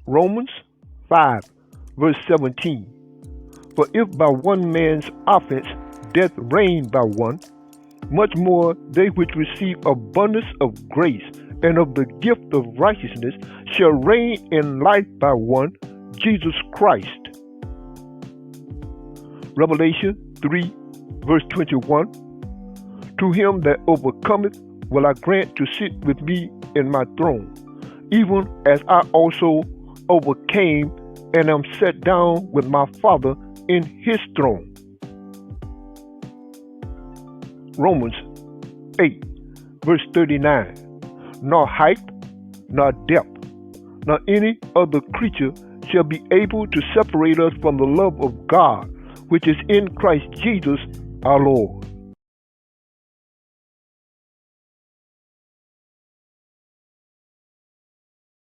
Romans 5, verse 17. For if by one man's offense death reigned by one, much more they which receive abundance of grace and of the gift of righteousness shall reign in life by one, Jesus Christ. Revelation 3, verse 21. To him that overcometh will I grant to sit with me in my throne, even as I also overcame and am set down with my Father in his throne. Romans 8, verse 39. Nor height, nor depth, nor any other creature shall be able to separate us from the love of God, which is in Christ Jesus our Lord.